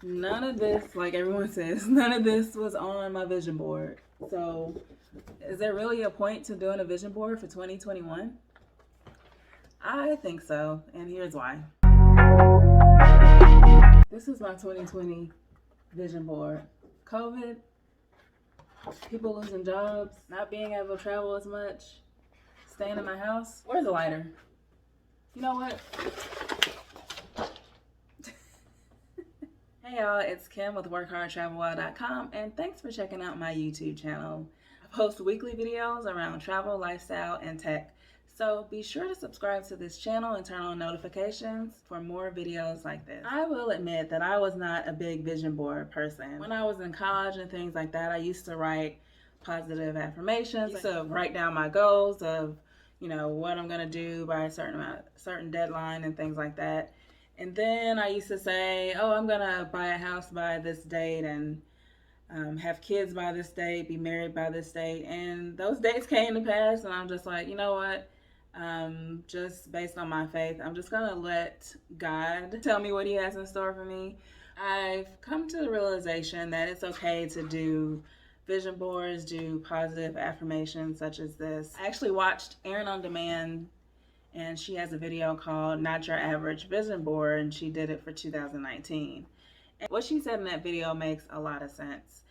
none of this, like everyone says, none of this was on my vision board. So is there really a point to doing a vision board for 2021? I think so, and here's why. This is my 2020 vision board. COVID, people losing jobs, not being able to travel as much, staying in my house. Where's the lighter? You know what? Hey y'all, it's Kim with WorkHardTravelWell.com, and thanks for checking out my YouTube channel. I post weekly videos around travel, lifestyle, and tech. So be sure to subscribe to this channel and turn on notifications for more videos like this. I will admit that I was not a big vision board person. When I was in college and things like that, I used to write positive affirmations. I used to write down my goals of, what I'm gonna do by a certain deadline and things like that. And then I used to say, oh, I'm gonna buy a house by this date and have kids by this date, be married by this date. And those dates came to pass, and I'm just like, you know what? Just based on my faith, I'm just gonna let God tell me what He has in store for me. I've come to the realization that it's okay to do vision boards, do positive affirmations such as this. I actually watched Erin on Demand, and she has a video called Not Your Average Vision Board, and she did it for 2019. And what she said in that video makes a lot of sense.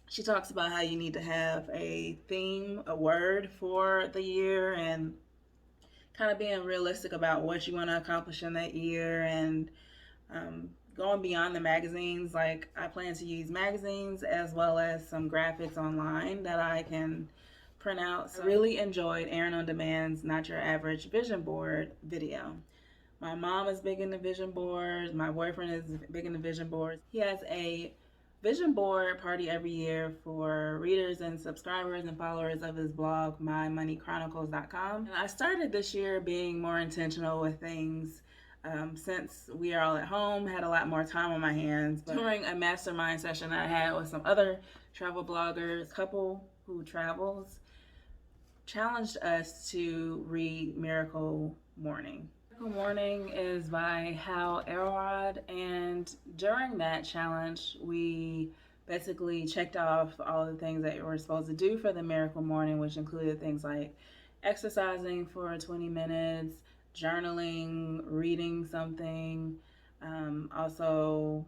She talks about how you need to have a theme, a word for the year, and kind of being realistic about what you want to accomplish in that year, and going beyond the magazines. Like, I plan to use magazines as well as some graphics online that I can print out. So I really enjoyed Erin on Demand's Not Your Average Vision Board video. My mom is big into vision boards. My boyfriend is big into vision boards. He has a vision board party every year for readers and subscribers and followers of his blog, mymoneychronicles.com. And I started this year being more intentional with things. Since we are all at home, had a lot more time on my hands. But during a mastermind session that I had with some other travel bloggers, a couple who travels, challenged us to read Miracle Morning. Miracle Morning is by Hal Elrod, and during that challenge, we basically checked off all the things that we were supposed to do for the Miracle Morning, which included things like exercising for 20 minutes, journaling, reading something, also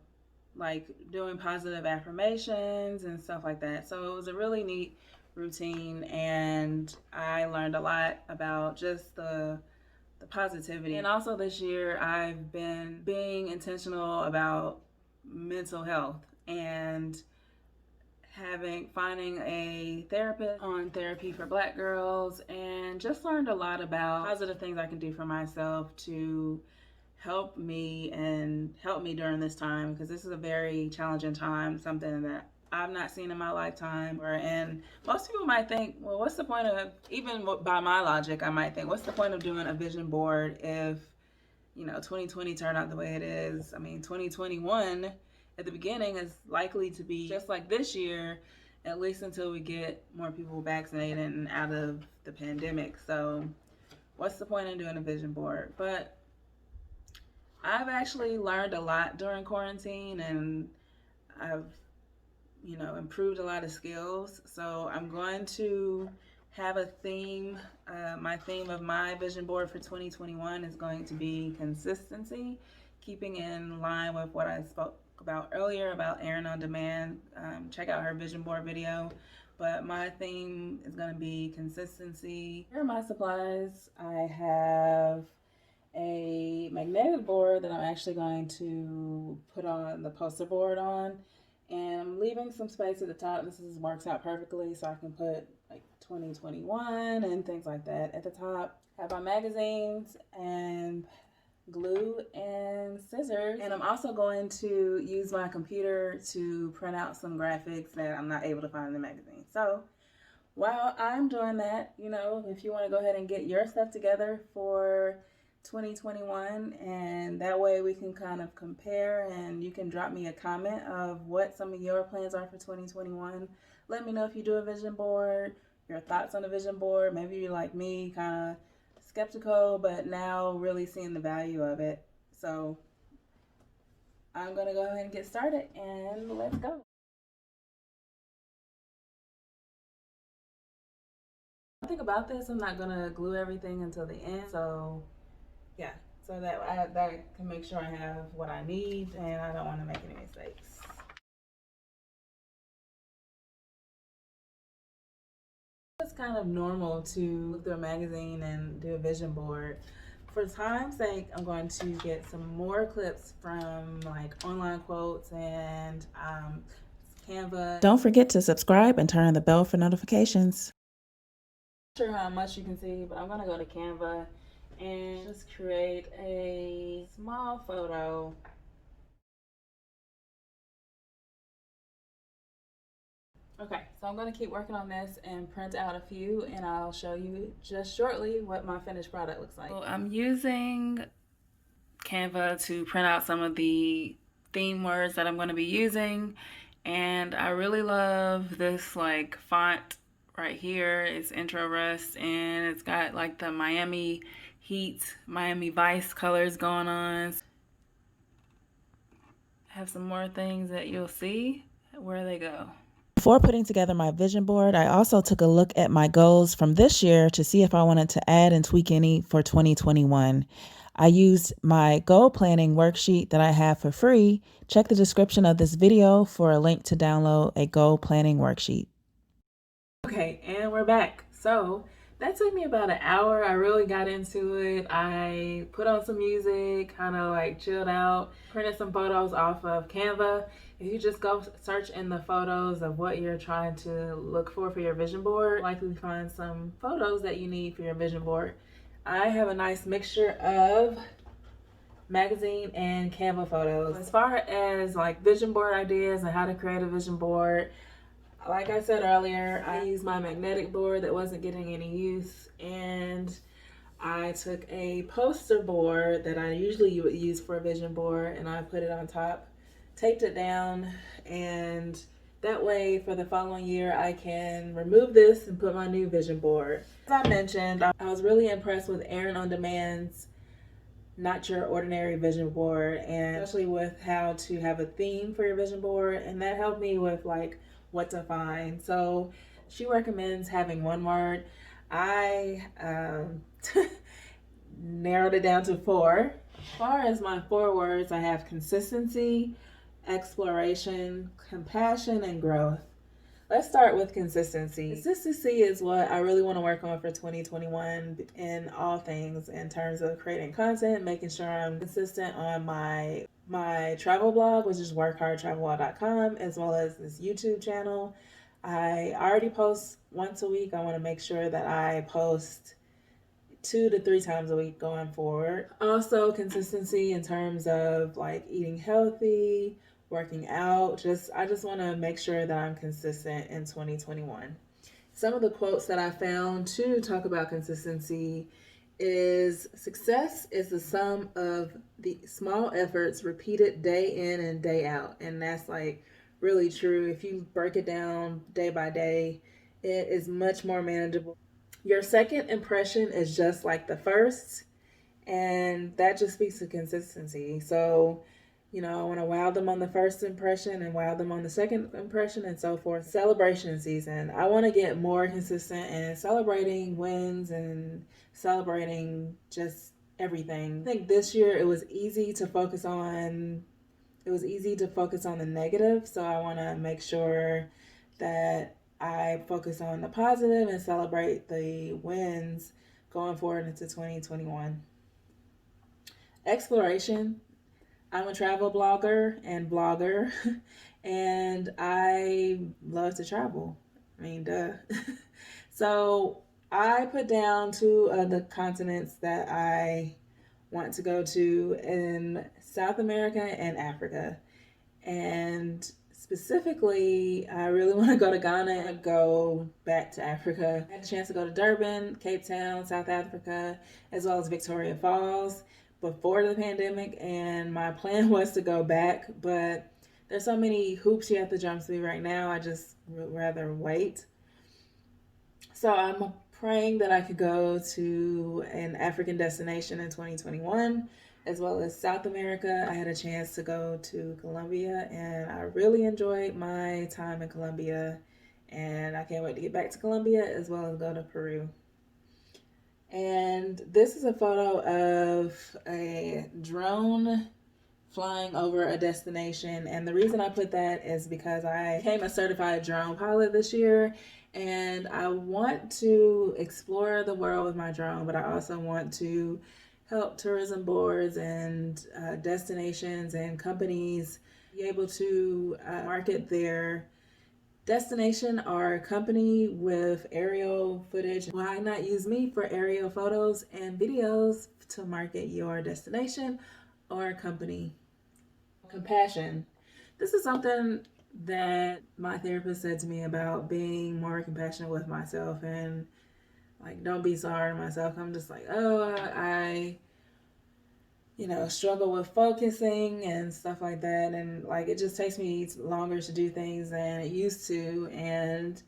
like doing positive affirmations and stuff like that. So it was a really neat routine, and I learned a lot about just the positivity. And also this year I've been being intentional about mental health and finding a therapist on Therapy for Black Girls, and just learned a lot about positive things I can do for myself to help me during this time, because this is a very challenging time, something that I've not seen in my lifetime. And most people might think, well, what's the point of, even by my logic, I might think, what's the point of doing a vision board if 2020 turned out the way it is? I mean, 2021 at the beginning is likely to be just like this year, at least until we get more people vaccinated and out of the pandemic. So what's the point in doing a vision board? But I've actually learned a lot during quarantine, and I've improved a lot of skills. So I'm going to have a theme. My theme of my vision board for 2021 is going to be consistency, keeping in line with what I spoke about earlier about Erin on Demand. Check out her vision board video. But my theme is going to be consistency. Here are my supplies. I have a magnetic board that I'm actually going to put on the poster board on, and I'm leaving some space at the top. This works out perfectly, so I can put like 2021 and things like that at the top. Have my magazines and glue and scissors, and I'm also going to use my computer to print out some graphics that I'm not able to find in the magazine. So while I'm doing that, if you want to go ahead and get your stuff together for 2021, and that way we can kind of compare, and you can drop me a comment of what some of your plans are for 2021. Let me know if you do a vision board, your thoughts on the vision board. Maybe you're like me, kind of skeptical, but now really seeing the value of it. So I'm gonna go ahead and get started, and let's go. One thing about this, I'm not gonna glue everything until the end, so yeah, so that can make sure I have what I need and I don't want to make any mistakes. It's kind of normal to look through a magazine and do a vision board. For time's sake, I'm going to get some more clips from like online quotes and Canva. Don't forget to subscribe and turn on the bell for notifications. Not sure how much you can see, but I'm gonna go to Canva and just create a small photo. Okay, so I'm going to keep working on this and print out a few, and I'll show you just shortly what my finished product looks like. So I'm using Canva to print out some of the theme words that I'm going to be using, and I really love this like font right here. It's Intro Rust, and it's got like the Miami Heat, Miami Vice colors going on. I have some more things that you'll see where they go. Before putting together my vision board, I also took a look at my goals from this year to see if I wanted to add and tweak any for 2021. I used my goal planning worksheet that I have for free. Check the description of this video for a link to download a goal planning worksheet. Okay, and we're back. So that took me about an hour. I really got into it. I put on some music, kind of like chilled out, printed some photos off of Canva. If you just go search in the photos of what you're trying to look for your vision board, likely find some photos that you need for your vision board. I have a nice mixture of magazine and Canva photos. As far as like vision board ideas and how to create a vision board, like I said earlier, I used my magnetic board that wasn't getting any use, and I took a poster board that I usually would use for a vision board, and I put it on top, taped it down, and that way for the following year I can remove this and put my new vision board. As I mentioned, I was really impressed with Erin on Demand's Not Your Ordinary Vision Board, and especially with how to have a theme for your vision board, and that helped me with like what to find. So she recommends having one word. I narrowed it down to 4. As far as my 4 words, I have consistency, exploration, compassion, and growth. Let's start with consistency. Consistency is what I really want to work on for 2021 in all things, in terms of creating content, making sure I'm consistent on my travel blog, which is workhardtravelwild.com, as well as this YouTube channel. I already post once a week. I want to make sure that I post 2 to 3 times a week going forward. Also consistency in terms of like eating healthy, working out. I just want to make sure that I'm consistent in 2021. Some of the quotes that I found to talk about consistency is success is the sum of the small efforts repeated day in and day out. And that's like really true. If you break it down day by day, it is much more manageable. Your second impression is just like the first, and that just speaks to consistency. So, you know, I want to wow them on the first impression and wow them on the second impression and so forth. Celebration season. I want to get more consistent in celebrating wins and celebrating just everything. I think this year it was easy to focus on the negative, so I want to make sure that I focus on the positive and celebrate the wins going forward into 2021. Exploration. I'm a travel blogger and blogger, and I love to travel. I mean, duh. So I put down 2 of the continents that I want to go to in South America and Africa. And specifically, I really want to go to Ghana and go back to Africa. I had a chance to go to Durban, Cape Town, South Africa, as well as Victoria Falls before the pandemic, and my plan was to go back, but there's so many hoops you have to jump through right now. I just would rather wait. So I'm praying that I could go to an African destination in 2021, as well as South America. I had a chance to go to Colombia, and I really enjoyed my time in Colombia, and I can't wait to get back to Colombia as well as go to Peru. And this is a photo of a drone flying over a destination, and the reason I put that is because I became a certified drone pilot this year, and I want to explore the world with my drone, but I also want to help tourism boards and destinations and companies be able to market their destination or company with aerial footage. Why not use me for aerial photos and videos to market your destination or company? Compassion. This is something that my therapist said to me about being more compassionate with myself, and like, don't be so hard on myself. I'm just like, oh, I struggle with focusing and stuff like that, and like it just takes me longer to do things than it used to, and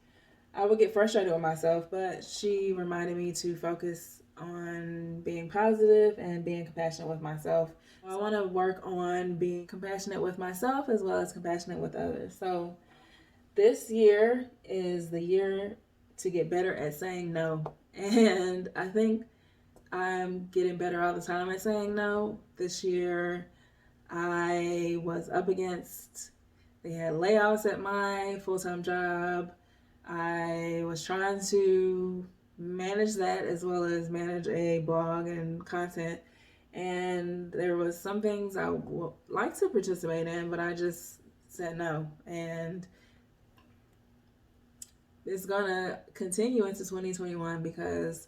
I would get frustrated with myself. But she reminded me to focus on being positive and being compassionate with myself. I want to work on being compassionate with myself as well as compassionate with others. So this year is the year to get better at saying no. And I think I'm getting better all the time at saying no. This year I was up against, they had layoffs at my full-time job. I was trying to manage that as well as manage a blog and content. And there was some things I would like to participate in, but I just said no. And it's gonna continue into 2021 because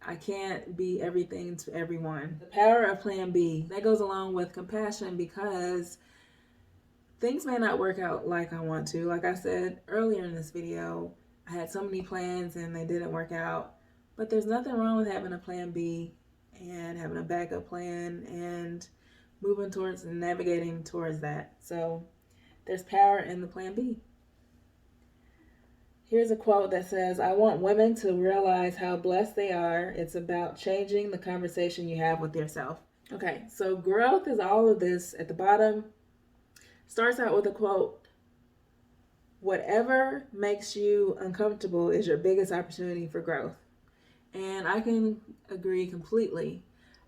I can't be everything to everyone. The power of plan B. That goes along with compassion because things may not work out like I want to. Like I said earlier in this video, I had so many plans and they didn't work out. But there's nothing wrong with having a plan B and having a backup plan and moving towards and navigating towards that. So there's power in the plan B. Here's a quote that says, I want women to realize how blessed they are. It's about changing the conversation you have with yourself. Okay, so growth is all of this. At the bottom, starts out with a quote, whatever makes you uncomfortable is your biggest opportunity for growth. And I can agree completely.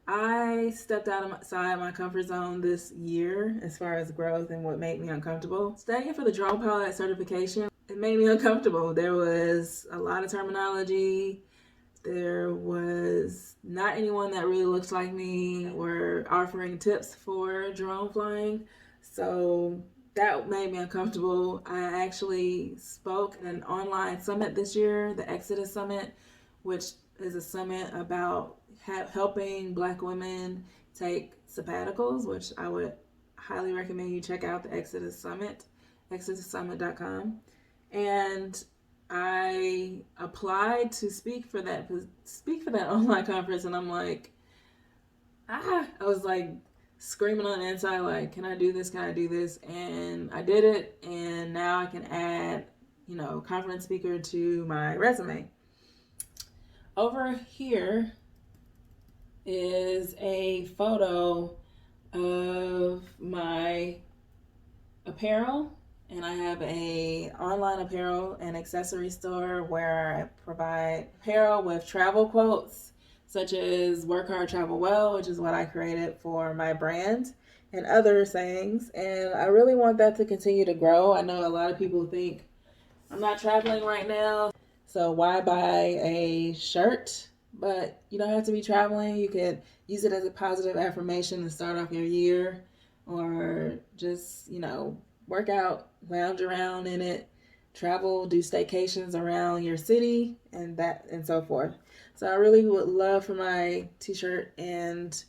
I stepped outside my comfort zone this year as far as growth and what made me uncomfortable. Studying for the drone pilot certification, it made me uncomfortable. There was a lot of terminology. There was not anyone that really looks like me were offering tips for drone flying. So that made me uncomfortable. I actually spoke at an online summit this year, the Exodus Summit, which is a summit about helping Black women take sabbaticals, which I would highly recommend you check out the Exodus Summit, exodussummit.com. And I applied to speak for that online conference, and I'm like, I was like screaming on the inside, like, can I do this? Can I do this? And I did it, and now I can add, conference speaker to my resume. Over here is a photo of my apparel, and I have a online apparel and accessory store where I provide apparel with travel quotes such as work hard, travel well, which is what I created for my brand, and other sayings. And I really want that to continue to grow. I know a lot of people think I'm not traveling right now, so why buy a shirt? But you don't have to be traveling. You could use it as a positive affirmation to start off your year, or just, work out, lounge around in it, travel, do staycations around your city, and so forth. So I really would love for my t-shirt and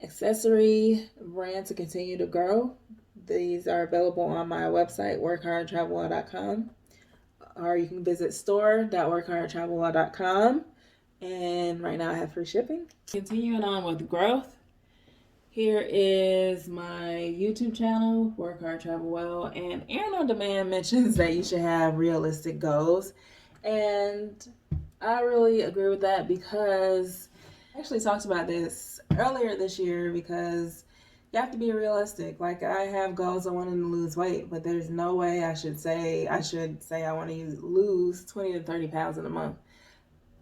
accessory brand to continue to grow. These are available on my website, workhardtravelwell.com, or you can visit store.workhardtravelwell.com. And right now I have free shipping. Continuing on with growth, here is my YouTube channel, Work Hard, Travel Well, and Erin on Demand mentions that you should have realistic goals. And I really agree with that because I actually talked about this earlier this year because you have to be realistic. Like, I have goals of wanting to lose weight, but there's no way I should say I want to lose 20 to 30 pounds in a month.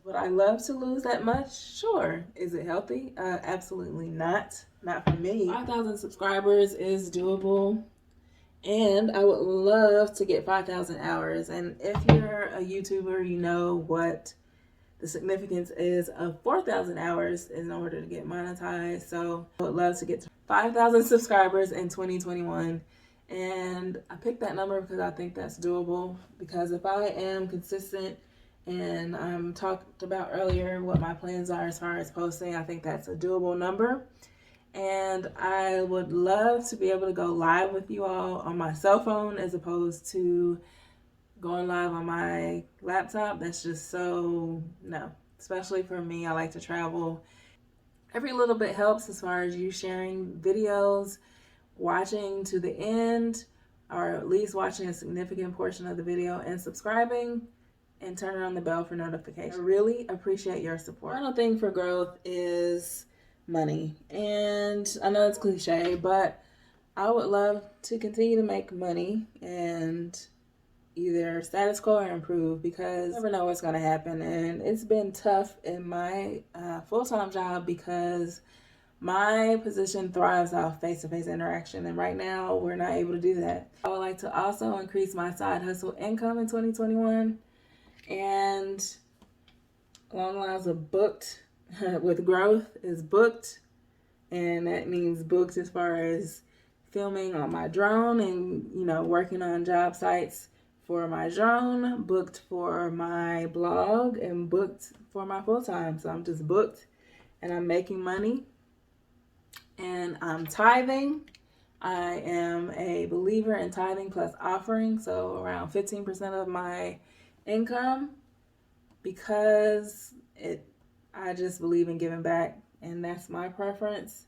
Would I love to lose that much? Sure. Is it healthy? Absolutely not. Not for me. 5,000 subscribers is doable. And I would love to get 5,000 hours. And if you're a YouTuber, you know what the significance is of 4,000 hours in order to get monetized. So I would love to get to 5,000 subscribers in 2021. And I picked that number because I think that's doable. Because if I am consistent, and I talked about earlier what my plans are as far as posting, I think that's a doable number. And I would love to be able to go live with you all on my cell phone as opposed to going live on my laptop. That's just so, no. Especially for me, I like to travel. Every little bit helps as far as you sharing videos, watching to the end, or at least watching a significant portion of the video, and subscribing and turning on the bell for notifications. I really appreciate your support. Final thing for growth is money. And I know it's cliche, but I would love to continue to make money and either status quo or improve, because you never know what's going to happen. And it's been tough in my full-time job because my position thrives off face-to-face interaction, and right now we're not able to do that. I would like to also increase my side hustle income in 2021, and along the lines of booked with growth is booked, and that means booked as far as filming on my drone and, you know, working on job sites for my drone, booked for my blog, and booked for my full-time. So I'm just booked and I'm making money, and I'm tithing. I am a believer in tithing plus offering, so around 15% of my income, because I just believe in giving back, and that's my preference.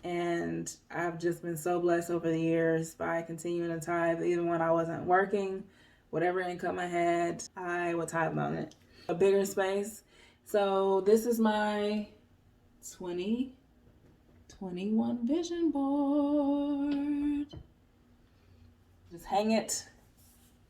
And I've just been so blessed over the years by continuing to tithe. Even when I wasn't working, whatever income I had, I would tithe on it. A bigger space. So this is my 2021 vision board. Just hang it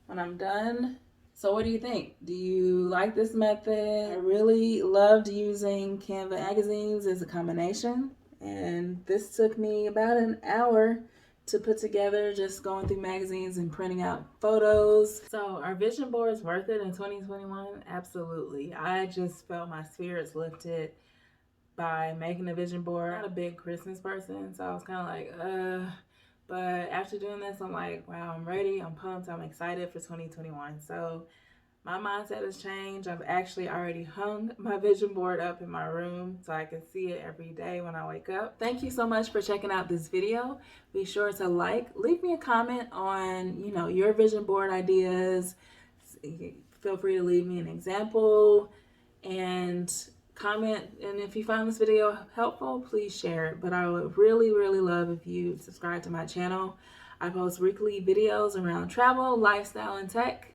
when I'm done. So what do you think? Do you like this method? I really loved using Canva magazines as a combination, and this took me about an hour to put together, just going through magazines and printing out photos. So our vision board is worth it in 2021? Absolutely. I just felt my spirits lifted by making a vision board. I'm not a big Christmas person, so I was kind of like, but after doing this, I'm like, wow, I'm ready, I'm pumped, I'm excited for 2021. So my mindset has changed. I've actually already hung my vision board up in my room so I can see it every day when I wake up. Thank you so much for checking out this video. Be sure to leave me a comment on, you know, your vision board ideas. Feel free to leave me an example and comment, and if you found this video helpful, please share it. But I would really love if you subscribe to my channel. I post weekly videos around travel, lifestyle, and tech.